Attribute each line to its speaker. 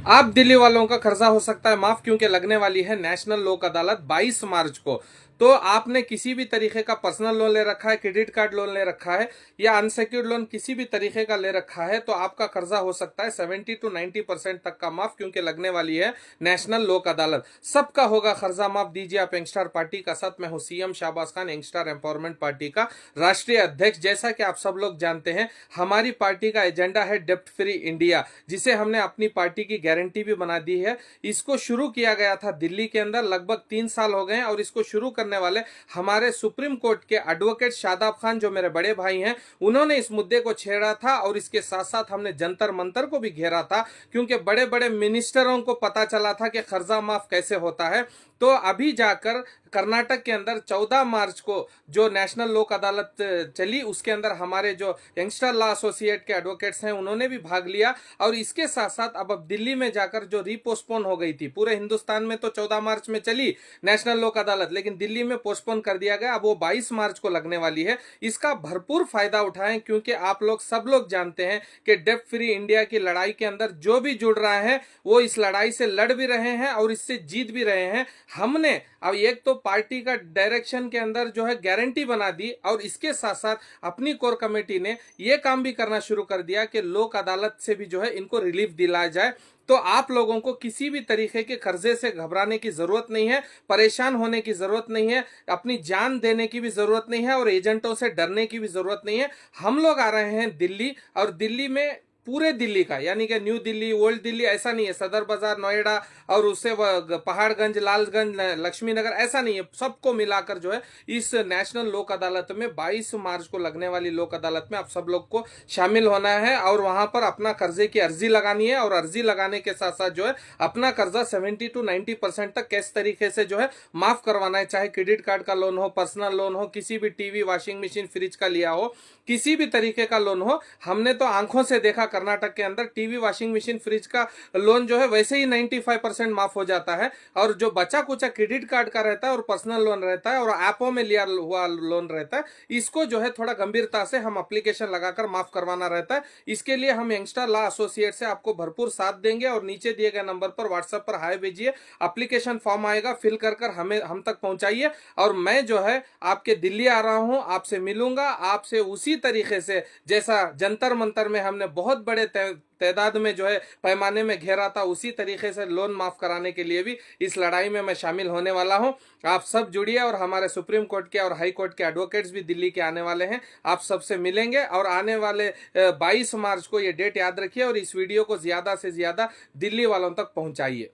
Speaker 1: आप दिल्ली वालों का कर्जा हो सकता है माफ, क्योंकि लगने वाली है नेशनल लोक अदालत 22 मार्च को। तो आपने किसी भी तरीके का पर्सनल लोन ले रखा है, क्रेडिट कार्ड लोन ले रखा है या अनसिक्योर्ड लोन किसी भी तरीके का ले रखा है, तो आपका कर्जा हो सकता है 70 to 90% तक का माफ, क्योंकि लगने वाली है नेशनल लोक अदालत। सबका होगा कर्जा माफ। दीजिए आप यंगस्टर पार्टी का साथ। मैं हूं CM Shahbaz Khan, youngster empowerment party का राष्ट्रीय अध्यक्ष। जैसा कि आप सब लोग जानते हैं, हमारी पार्टी का एजेंडा है डेप्ट फ्री इंडिया, जिसे हमने अपनी पार्टी की गारंटी भी बना दी है। इसको शुरू किया गया था दिल्ली के अंदर, लगभग 3 साल हो गए हैं, और इसको शुरू करने वाले हमारे सुप्रीम कोर्ट के एडवोकेट शादाब खान, जो मेरे बड़े भाई हैं, उन्होंने इस मुद्दे को छेड़ा था। और इसके साथ साथ हमने जंतर मंतर को भी घेरा था, क्योंकि बड़े बड़े मिनिस्टरों को पता चला था कि कर्जा माफ कैसे होता है। तो अभी जाकर कर्नाटक के अंदर 14 मार्च को जो नेशनल लोक अदालत चली, उसके अंदर हमारे जो यंगस्टर लॉ एसोसिएट के एडवोकेट्स हैं, उन्होंने भी भाग लिया। और इसके साथ साथ अब दिल्ली में जाकर जो रीपोस्टपोन हो गई थी, पूरे हिंदुस्तान में तो 14 मार्च में चली नेशनल लोक अदालत, लेकिन दिल्ली में पोस्टपोन कर दिया गया। अब वो 22 मार्च को लगने वाली है। इसका भरपूर फायदा उठाएं, क्योंकि आप लोग सब लोग जानते हैं कि डेप्ट फ्री इंडिया की लड़ाई के अंदर जो भी जुड़ रहा है, वो इस लड़ाई से लड़ भी रहे हैं और इससे जीत भी रहे हैं। हमने अब एक तो पार्टी का डायरेक्शन के अंदर जो है गारंटी बना दी, और इसके साथ साथ अपनी कोर कमेटी ने यह काम भी करना शुरू कर दिया कि लोक अदालत से भी जो है इनको रिलीफ दिलाया जाए। तो आप लोगों को किसी भी तरीके के कर्जे से घबराने की जरूरत नहीं है, परेशान होने की जरूरत नहीं है, अपनी जान देने की भी जरूरत नहीं है, और एजेंटों से डरने की भी जरूरत नहीं है। हम लोग आ रहे हैं दिल्ली, और दिल्ली में पूरे दिल्ली का, यानी कि न्यू दिल्ली, ओल्ड दिल्ली ऐसा नहीं है, सदर बाजार, नोएडा और उससे पहाड़गंज, लालगंज, लक्ष्मी नगर, ऐसा नहीं है। सबको मिलाकर जो है इस नेशनल लोक अदालत में 22 मार्च को लगने वाली लोक अदालत में आप सब लोग को शामिल होना है, और वहां पर अपना कर्जे की अर्जी लगानी है। और अर्जी लगाने के साथ साथ जो है अपना कर्जा 70 to 90% तक किस तरीके से जो है माफ करवाना है, चाहे क्रेडिट कार्ड का लोन हो, पर्सनल लोन हो, किसी भी टीवी, वॉशिंग मशीन, फ्रिज का लिया हो, किसी भी तरीके का लोन हो। हमने तो आंखों से देखा कर्नाटक के अंदर टीवी, वॉशिंग मशीन, फ्रिज का लोन जो है वैसे ही 95% माफ हो जाता है, और जो बचा कुचा क्रेडिट कार्ड का रहता है और पर्सनल लोन रहता है और ऐपों में लिया हुआ लोन रहता है, इसको जो है थोड़ा गंभीरता से हम एप्लीकेशन लगाकर माफ करवाना रहता है। इसके लिए हम यंगस्टर लॉ एसोसिएट से आपको भरपूर साथ देंगे, और नीचे दिए गए नंबर पर व्हाट्सएप पर हाय भेजिए, एप्लीकेशन फॉर्म आएगा, फिल कर हमें हम तक पहुंचाइए। और मैं जो है आपके दिल्ली आ रहा हूं, आपसे मिलूंगा, आपसे उसी तरीके से जैसा जंतर मंतर में हमने बहुत बड़े तादाद में जो है पैमाने में घेरा था, उसी तरीके से लोन माफ कराने के लिए भी इस लड़ाई में मैं शामिल होने वाला हूं। आप सब जुड़िए, और हमारे सुप्रीम कोर्ट के और हाई कोर्ट के एडवोकेट्स भी दिल्ली के आने वाले हैं, आप सबसे मिलेंगे। और आने वाले 22 मार्च को ये डेट याद रखिए, और इस वीडियो को ज्यादा से ज्यादा दिल्ली वालों तक पहुंचाइए।